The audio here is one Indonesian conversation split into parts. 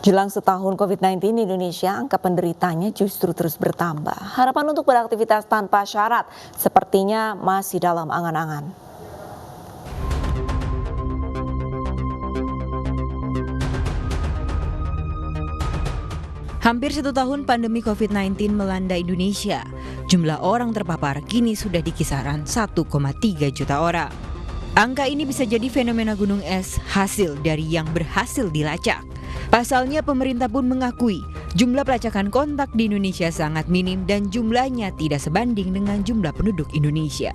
Jelang setahun COVID-19 di Indonesia, angka penderitanya justru terus bertambah. Harapan untuk beraktivitas tanpa syarat sepertinya masih dalam angan-angan. Hampir 1 tahun pandemi COVID-19 melanda Indonesia. Jumlah orang terpapar kini sudah di kisaran 1,3 juta orang. Angka ini bisa jadi fenomena gunung es hasil dari yang berhasil dilacak. Pasalnya pemerintah pun mengakui jumlah pelacakan kontak di Indonesia sangat minim dan jumlahnya tidak sebanding dengan jumlah penduduk Indonesia.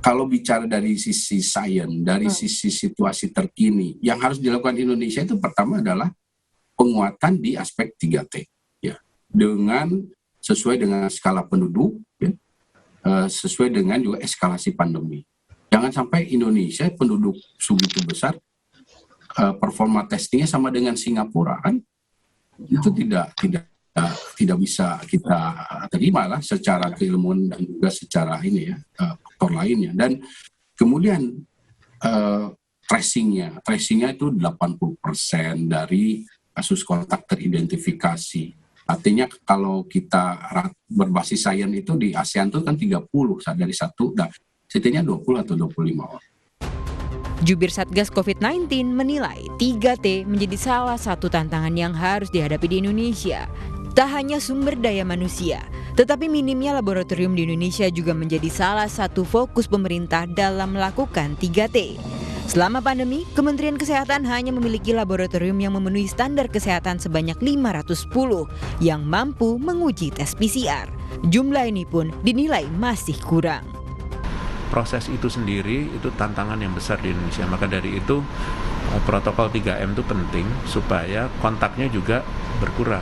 Kalau bicara dari sisi sains, dari sisi situasi terkini, yang harus dilakukan Indonesia itu pertama adalah penguatan di aspek 3T, ya, dengan sesuai dengan skala penduduk, ya, sesuai dengan juga eskalasi pandemi. Jangan sampai Indonesia penduduk segitu besar, performa testingnya sama dengan Singapura, kan itu tidak bisa kita terima lah secara keilmuan dan juga secara faktor lainnya. Dan kemudian tracingnya itu 80% dari kasus kontak teridentifikasi. Artinya kalau kita berbasis sains itu di ASEAN itu kan 30 dari satu, setidaknya 20 atau 25 orang. Jubir Satgas COVID-19 menilai 3T menjadi salah satu tantangan yang harus dihadapi di Indonesia. Tak hanya sumber daya manusia, tetapi minimnya laboratorium di Indonesia juga menjadi salah satu fokus pemerintah dalam melakukan 3T. Selama pandemi, Kementerian Kesehatan hanya memiliki laboratorium yang memenuhi standar kesehatan sebanyak 510 yang mampu menguji tes PCR. Jumlah ini pun dinilai masih kurang. Proses itu sendiri itu tantangan yang besar di Indonesia. Maka dari itu protokol 3M itu penting supaya kontaknya juga berkurang.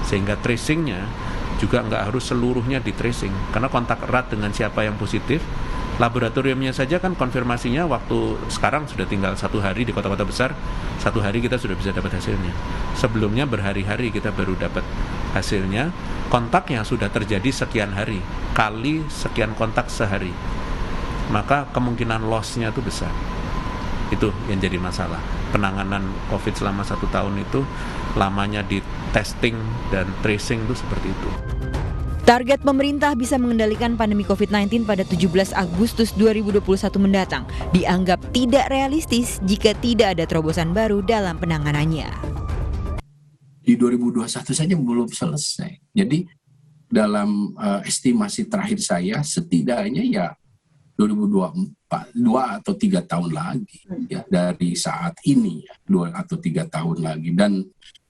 Sehingga tracingnya juga nggak harus seluruhnya di tracing. Karena kontak erat dengan siapa yang positif, laboratoriumnya saja kan konfirmasinya waktu sekarang sudah tinggal 1 hari di kota-kota besar, 1 hari kita sudah bisa dapat hasilnya. Sebelumnya berhari-hari kita baru dapat hasilnya. Kontaknya sudah terjadi sekian hari, kali sekian kontak sehari. Maka kemungkinan loss-nya itu besar. Itu yang jadi masalah. Penanganan COVID selama 1 tahun itu lamanya di testing dan tracing itu seperti itu. Target pemerintah bisa mengendalikan pandemi COVID-19 pada 17 Agustus 2021 mendatang dianggap tidak realistis jika tidak ada terobosan baru dalam penanganannya. Di 2021 saja belum selesai. Jadi dalam estimasi terakhir saya setidaknya ya 2024, 2 atau 3 tahun lagi ya dari saat ini, 2 atau 3 tahun lagi. Dan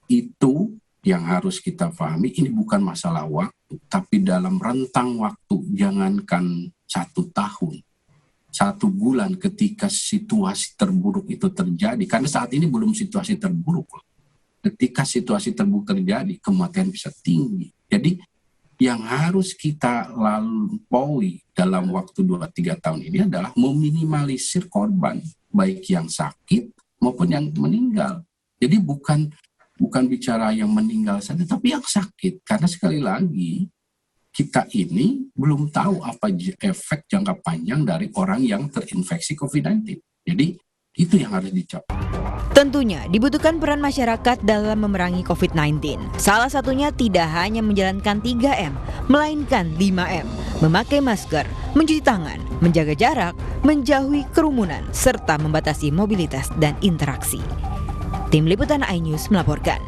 itu yang harus kita pahami, ini bukan masalah waktu, tapi dalam rentang waktu, jangankan 1 tahun, 1 bulan ketika situasi terburuk itu terjadi, karena saat ini belum situasi terburuk. Ketika situasi terburuk terjadi, kematian bisa tinggi. Jadi yang harus kita lampaui dalam waktu 2-3 tahun ini adalah meminimalisir korban, baik yang sakit maupun yang meninggal. Jadi bukan bicara yang meninggal saja, tapi yang sakit. Karena sekali lagi, kita ini belum tahu apa efek jangka panjang dari orang yang terinfeksi COVID-19. Jadi itu yang harus dicapai. Tentunya dibutuhkan peran masyarakat dalam memerangi COVID-19. Salah satunya tidak hanya menjalankan 3M, melainkan 5M. Memakai masker, mencuci tangan, menjaga jarak, menjauhi kerumunan, serta membatasi mobilitas dan interaksi. Tim Liputan iNews melaporkan.